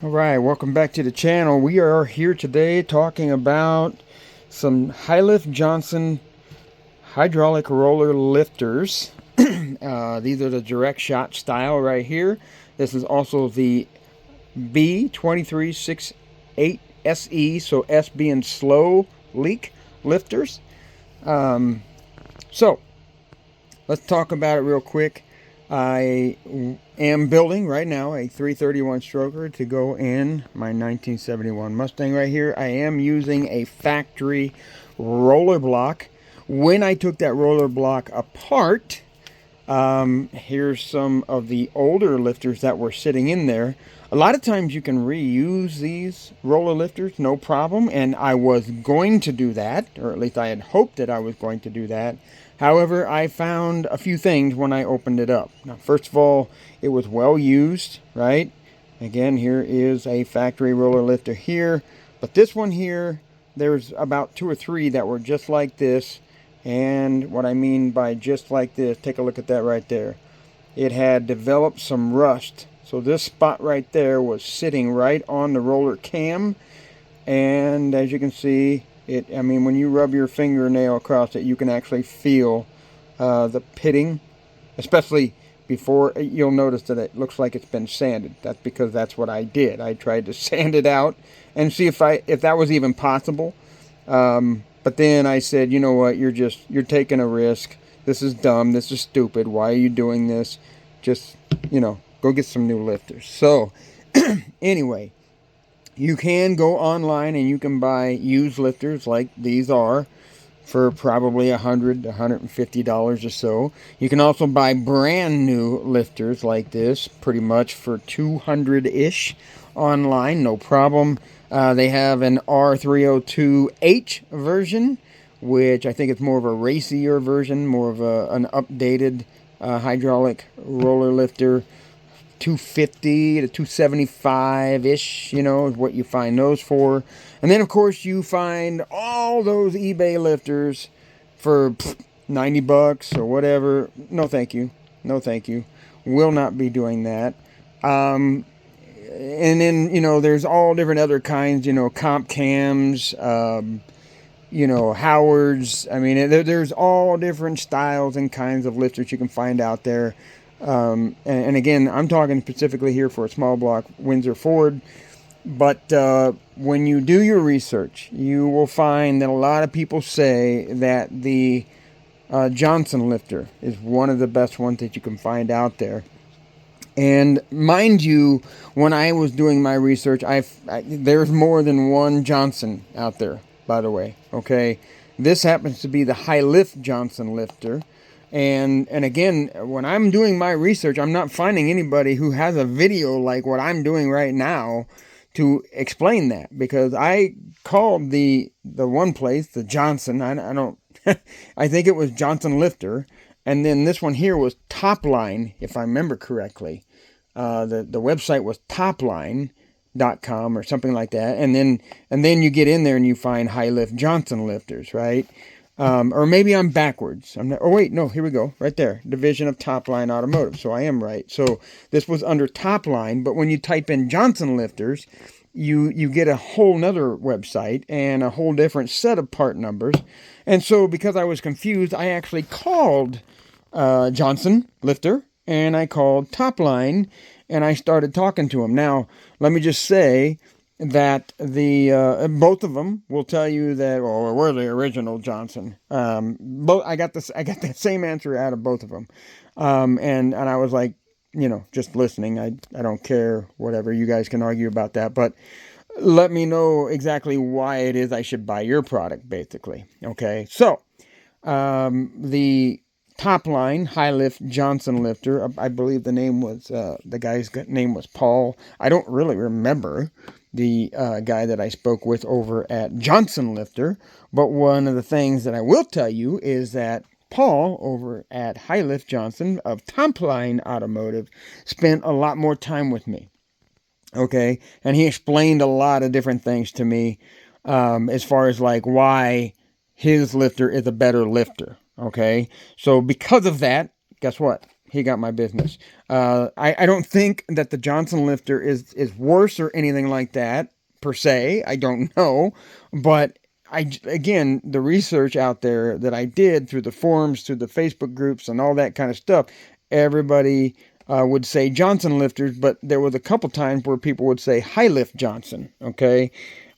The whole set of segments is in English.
All right, welcome back to the channel. We are here today talking about some Hylift Johnson hydraulic roller lifters. These are the direct shot style right here. This is also the B-2368SE, so S being slow leak lifters. So let's talk about it real quick. I am building right now a 331 stroker to go in my 1971 Mustang right here. I am using a factory roller block. When I took that roller block apart, here's some of the older lifters that were sitting in there. A lot of times you can reuse these roller lifters, no problem, and I was going to do that, or at least I had hoped that I was going to do that. However, I found a few things when I opened it up. Now, first of all, it was well used, right? Again, here is a factory roller lifter here, but this one here, there's about 2 or 3 that were just like this. And what I mean by just like this, take a look at that right there. It had developed some rust. So this spot right there was sitting right on the roller cam. And as you can see, I mean, when you rub your fingernail across it, you can actually feel the pitting. Especially before, you'll notice that it looks like it's been sanded. That's because that's what I did. I tried to sand it out and see if that was even possible. But then I said, you know what, you're taking a risk. This is dumb. This is stupid. Why are you doing this? Just, go get some new lifters. So, anyway, you can go online and you can buy used lifters like these are for probably $100 to $150 or so. You can also buy brand new lifters like this pretty much for $200-ish online, no problem. They have an R302H version, which I think is more of a racier version, more of an updated hydraulic roller lifter. 250 to 275-ish, is what you find those for. And then, of course, you find all those eBay lifters for $90 or whatever. No, thank you. No, thank you. Will not be doing that. And then, there's all different other kinds, comp cams, Howards. I mean, there's all different styles and kinds of lifters you can find out there. And again, I'm talking specifically here for a small block Windsor Ford. But when you do your research, you will find that a lot of people say that the Johnson lifter is one of the best ones that you can find out there. And mind you, when I was doing my research, there's more than one Johnson out there, by the way. Okay, this happens to be the Hylift Johnson lifter. And again, when I'm doing my research, I'm not finding anybody who has a video like what I'm doing right now to explain that, because I called the one place, the Johnson, I don't, I think it was Johnson Lifter, and then this one here was Topline, if I remember correctly. The website was topline.com or something like that, and then you get in there and you find Hylift Johnson lifters, right? Or maybe I'm backwards. Oh wait, no, here we go, right there. Division of Topline Automotive. So I am right. So this was under Topline, but when you type in Johnson lifters, you get a whole nother website and a whole different set of part numbers. And so because I was confused, I actually called Johnson lifter and I called Topline and I started talking to him. Now, let me just say that both of them will tell you that, oh, we're the original Johnson. I got that same answer out of both of them, and I was like, just listening. I don't care, whatever, you guys can argue about that, but let me know exactly why it is I should buy your product, basically. Okay, so the Topline Hylift Johnson lifter, I believe the name was the guy's name was Paul. I don't really remember the guy that I spoke with over at Johnson Lifter, but one of the things that I will tell you is that Paul over at Hylift Johnson of Topline Automotive spent a lot more time with me. Okay, and he explained a lot of different things to me as far as like why his lifter is a better lifter. Okay, so because of that, guess what? he got my business. I don't think that the Johnson lifter is worse or anything like that per se. I don't know, but again, the research out there that I did through the forums, through the Facebook groups, and all that kind of stuff, everybody would say Johnson lifters, but there was a couple times where people would say Hylift Johnson. Okay,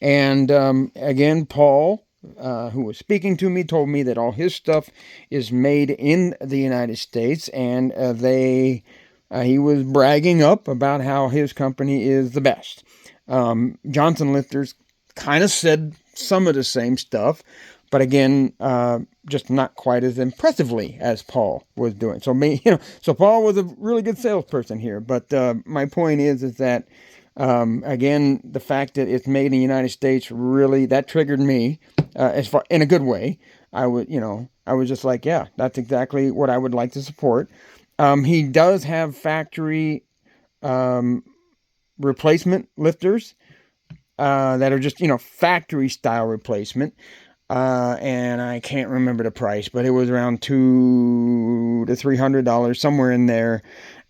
and again, Paul, who was speaking to me, told me that all his stuff is made in the United States, and he was bragging up about how his company is the best. Johnson Lifters kind of said some of the same stuff, but again, just not quite as impressively as Paul was doing. So Paul was a really good salesperson here. But my point is that again, the fact that it's made in the United States really that triggered me as far in a good way. I was just like, yeah, that's exactly what I would like to support. He does have factory replacement lifters that are just factory style replacement. And I can't remember the price, but it was around $200 to $300, somewhere in there.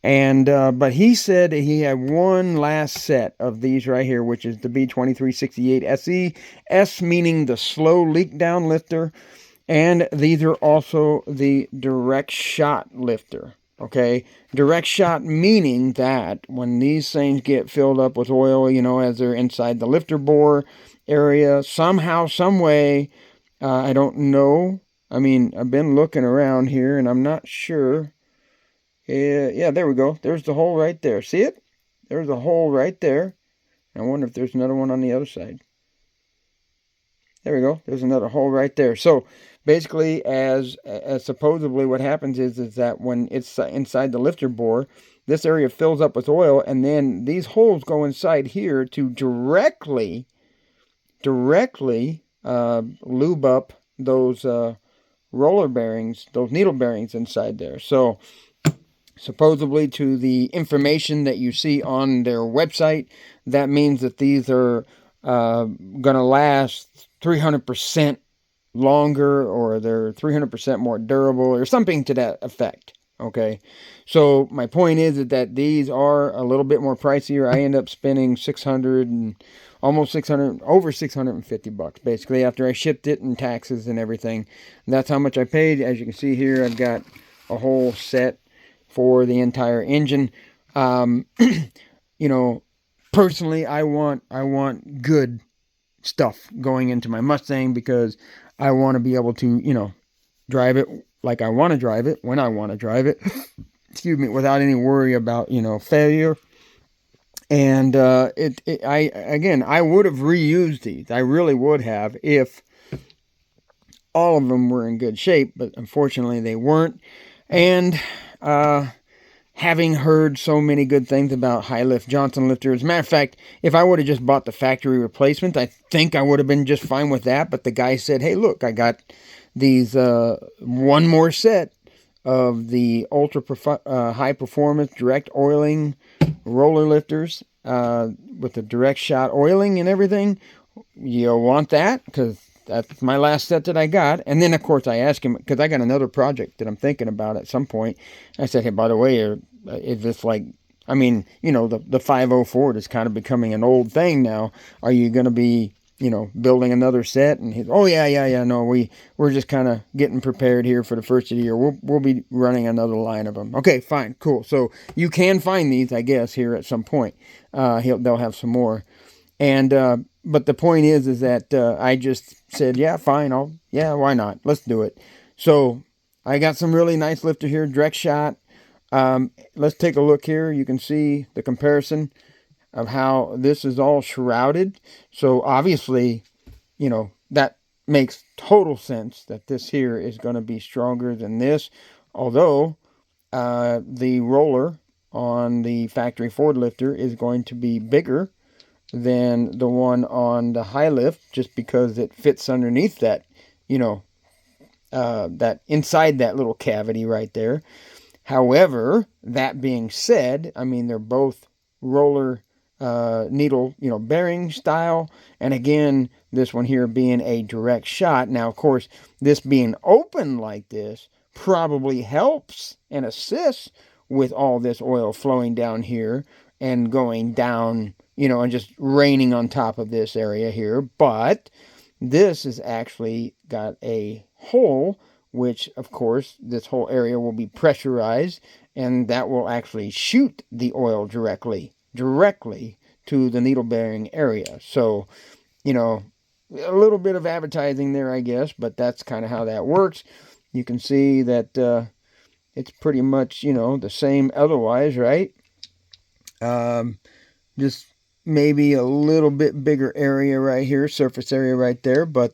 And but he said he had one last set of these right here, which is the B-2368SE, S meaning the slow leak down lifter, and these are also the direct shot lifter. Okay, direct shot meaning that when these things get filled up with oil, as they're inside the lifter bore area, somehow, some way, I don't know. I mean, I've been looking around here and I'm not sure. Yeah, there we go. There's the hole right there. See it? There's a hole right there. I wonder if there's another one on the other side. There we go. There's another hole right there. So basically, as supposedly what happens is that when it's inside the lifter bore, this area fills up with oil, and then these holes go inside here to directly lube up those roller bearings, those needle bearings inside there. So supposedly, to the information that you see on their website, that means that these are going to last 300% longer, or they're 300% more durable, or something to that effect. Okay, so my point is that these are a little bit more pricier. I end up spending almost 600, over $650 basically after I shipped it and taxes and everything. And that's how much I paid. As you can see here, I've got a whole set for the entire engine. Personally, I want good stuff going into my Mustang, because I want to be able to, drive it like I want to drive it, when I want to drive it, excuse me, without any worry about, failure. And I would have reused these. I really would have, if all of them were in good shape, but unfortunately they weren't. And having heard so many good things about Hylift Johnson lifters. As a matter of fact, if I would have just bought the factory replacement, I think I would have been just fine with that. But the guy said, hey, look, I got these one more set of the ultra high performance direct oiling roller lifters with the direct shot oiling and everything. You want that? Because that's my last set that I got. And then, of course, I asked him, because I got another project that I'm thinking about at some point. I said, hey, by the way, is this like, the 5.0 Ford is kind of becoming an old thing now. Are you going to be, building another set? And he's, oh, yeah. No, we're just kind of getting prepared here for the first of the year. We'll be running another line of them. Okay, fine, cool. So you can find these, I guess, here at some point. They'll have some more. And, but the point is that I just said, yeah, fine, why not? Let's do it. So I got some really nice lifter here, direct shot. Let's take a look here. You can see the comparison of how this is all shrouded. So obviously, that makes total sense that this here is going to be stronger than this. Although the roller on the factory Ford lifter is going to be bigger than the one on the Hylift, just because it fits underneath that, that inside that little cavity right there. However, that being said, they're both roller needle, bearing style. And again, this one here being a direct shot. Now, of course, this being open like this probably helps and assists with all this oil flowing down here and going down, and just raining on top of this area here. But this has actually got a hole, which of course this whole area will be pressurized, and that will actually shoot the oil directly to the needle bearing area. So, a little bit of advertising there, I guess, but that's kind of how that works. You can see that it's pretty much, the same otherwise, right? Just maybe a little bit bigger area right here, surface area right there. But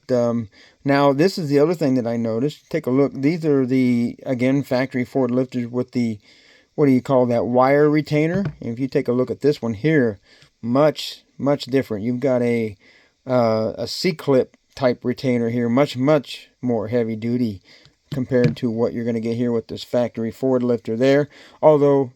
now this is the other thing that I noticed. Take a look. These are the, again, factory Ford lifters with the, what do you call that, wire retainer. And if you take a look at this one here, much different. You've got a C-clip type retainer here, much more heavy duty compared to what you're going to get here with this factory Ford lifter there. Although,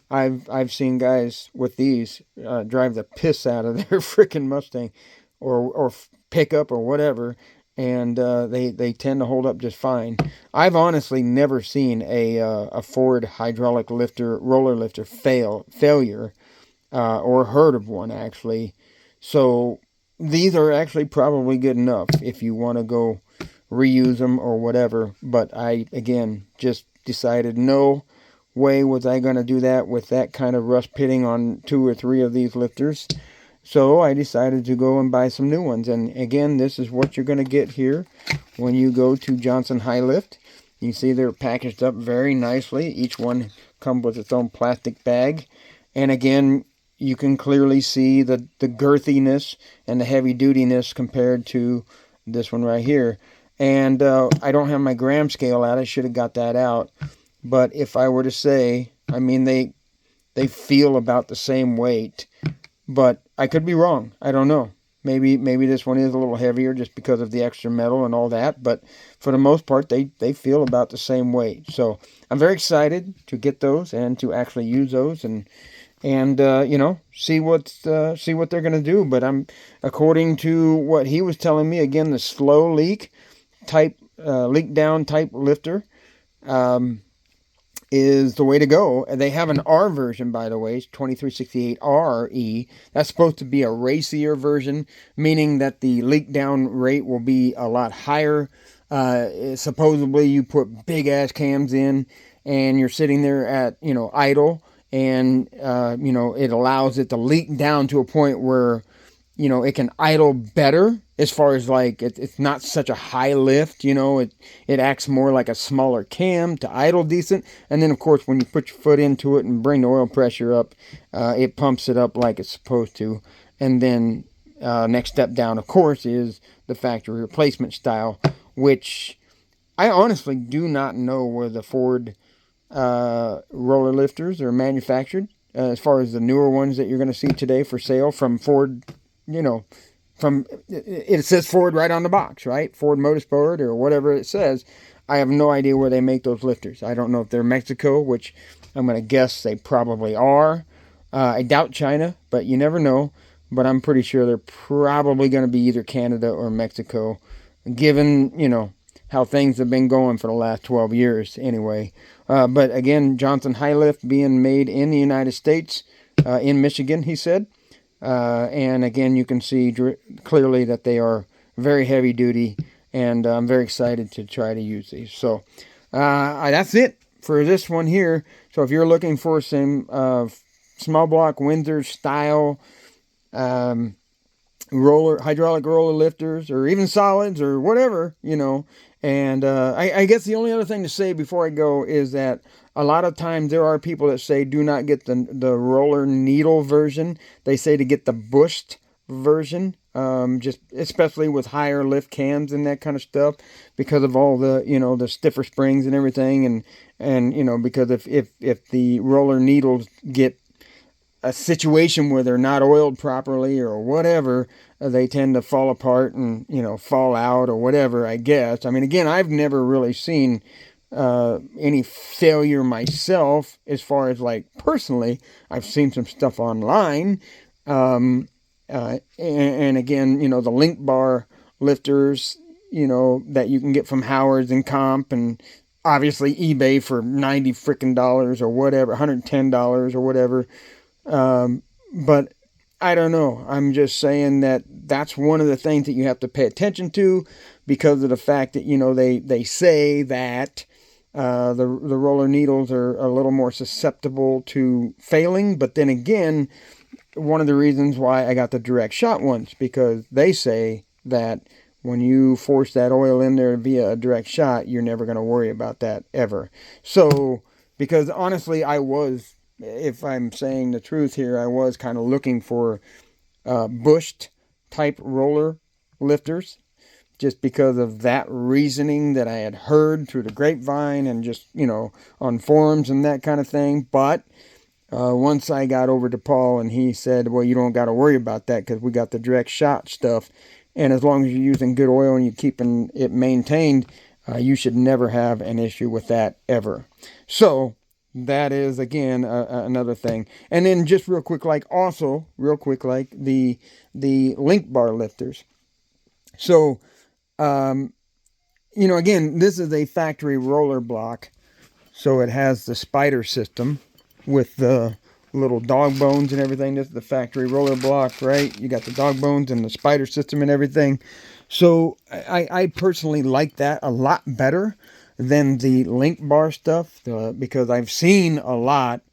I've seen guys with these drive the piss out of their freaking Mustang or pickup or whatever, and they tend to hold up just fine. I've honestly never seen a Ford hydraulic lifter, roller lifter failure, or heard of one actually. So these are actually probably good enough if you want to go reuse them or whatever. But I, again, just decided no way was I going to do that with that kind of rust pitting on 2 or 3 of these lifters. So I decided to go and buy some new ones. And again, this is what you're going to get here when you go to Johnson Hylift. You see they're packaged up very nicely. Each one comes with its own plastic bag. And again, you can clearly see the girthiness and the heavy dutiness compared to this one right here. And I don't have my gram scale out. I should have got that out. But if I were to say, I mean, they feel about the same weight. But I could be wrong. I don't know. Maybe this one is a little heavier just because of the extra metal and all that. But for the most part, they feel about the same weight. So I'm very excited to get those and to actually use those and see what they're going to do. But according to what he was telling me, again, the slow leak down type lifter is the way to go. And they have an R version, by the way, 2368RE. That's supposed to be a racier version, meaning that the leak down rate will be a lot higher. Supposedly you put big ass cams in and you're sitting there at, idle, and it allows it to leak down to a point where it can idle better, as far as like it's not such a high lift. It acts more like a smaller cam to idle decent. And then of course when you put your foot into it and bring the oil pressure up, it pumps it up like it's supposed to. And then next step down, of course, is the factory replacement style, which I honestly do not know where the Ford roller lifters are manufactured, as far as the newer ones that you're going to see today for sale from Ford. It says Ford right on the box, right? Ford Motorsport or whatever it says. I have no idea where they make those lifters. I don't know if they're Mexico, which I'm going to guess they probably are. I doubt China, but you never know. But I'm pretty sure they're probably going to be either Canada or Mexico, given, how things have been going for the last 12 years anyway. But again, Johnson Hylift being made in the United States, in Michigan, he said. And again, you can see clearly that they are very heavy duty, and I'm very excited to try to use these. So that's it for this one here. So if you're looking for some small block Windsor style hydraulic roller lifters, or even solids or whatever, and I guess the only other thing to say before I go is that a lot of times there are people that say do not get the roller needle version. They say to get the bushed version, just especially with higher lift cams and that kind of stuff, because of all the the stiffer springs and everything, and because if the roller needles get a situation where they're not oiled properly or whatever, they tend to fall apart and fall out or whatever, I guess. I mean, again, I've never really seen any failure myself, as far as like personally. I've seen some stuff online, and again, the link bar lifters, that you can get from Howard's and Comp, and obviously eBay for 90 freaking dollars or whatever, $110 or whatever. But I don't know. I'm just saying that that's one of the things that you have to pay attention to, because of the fact that, they say that the roller needles are a little more susceptible to failing. But then again, one of the reasons why I got the direct shot ones, because they say that when you force that oil in there via a direct shot, you're never going to worry about that ever. So, because honestly, if I'm saying the truth here, I was kind of looking for bushed type roller lifters, just because of that reasoning that I had heard through the grapevine and just, on forums and that kind of thing. But once I got over to Paul and he said, well, you don't got to worry about that because we got the direct shot stuff. And as long as you're using good oil and you're keeping it maintained, you should never have an issue with that ever. So that is, again, another thing. And then just real quick, like the link bar lifters. So, again, this is a factory roller block. So it has the spider system with the little dog bones and everything. This is the factory roller block, right? You got the dog bones and the spider system and everything. So I personally like that a lot better than the link bar stuff, because I've seen a lot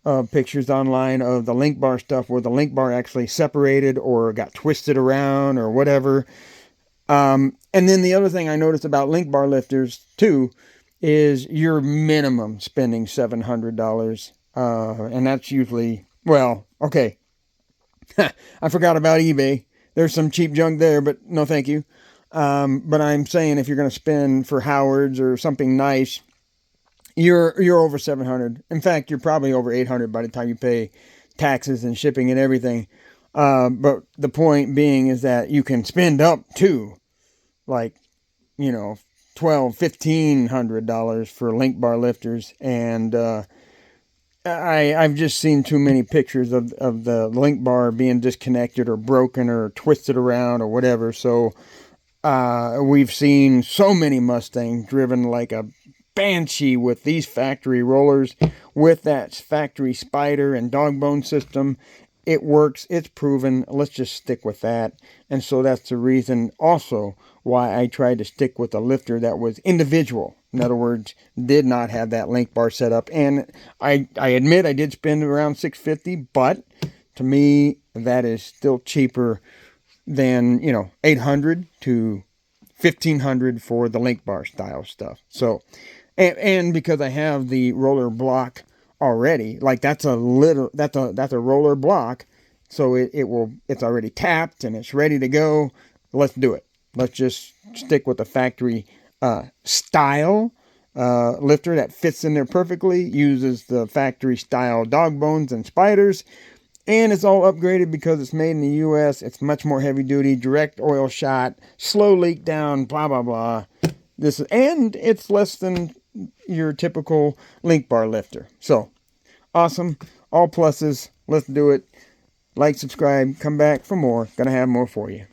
of pictures online of the link bar stuff where the link bar actually separated or got twisted around or whatever. And then the other thing I noticed about link bar lifters too is your minimum spending $700. And that's usually, well, okay. I forgot about eBay. There's some cheap junk there, but no thank you. But I'm saying if you're going to spend for Howard's or something nice, you're over 700. In fact, you're probably over 800 by the time you pay taxes and shipping and everything. But the point being is that you can spend up to like, $1,200-$1,500 for link bar lifters. And I've just seen too many pictures of the link bar being disconnected or broken or twisted around or whatever. So we've seen so many Mustangs driven like a banshee with these factory rollers, with that factory spider and dog bone system. It works. It's proven. Let's just stick with that. And so that's the reason also why I tried to stick with a lifter that was individual. In other words, did not have that link bar set up. And I admit I did spend around $650, but to me, that is still cheaper than, $800 to $1,500 for the link bar style stuff. So, and because I have the roller block already, like that's a roller block, so it's already tapped and it's ready to go. Let's do it. Let's just stick with the factory style lifter that fits in there perfectly, uses the factory style dog bones and spiders, and it's all upgraded because it's made in the US. It's much more heavy duty, direct oil shot, slow leak down, blah blah blah. And it's less than your typical link bar lifter. So awesome, all pluses. Let's do it. Like, subscribe, come back for more. Gonna have more for you.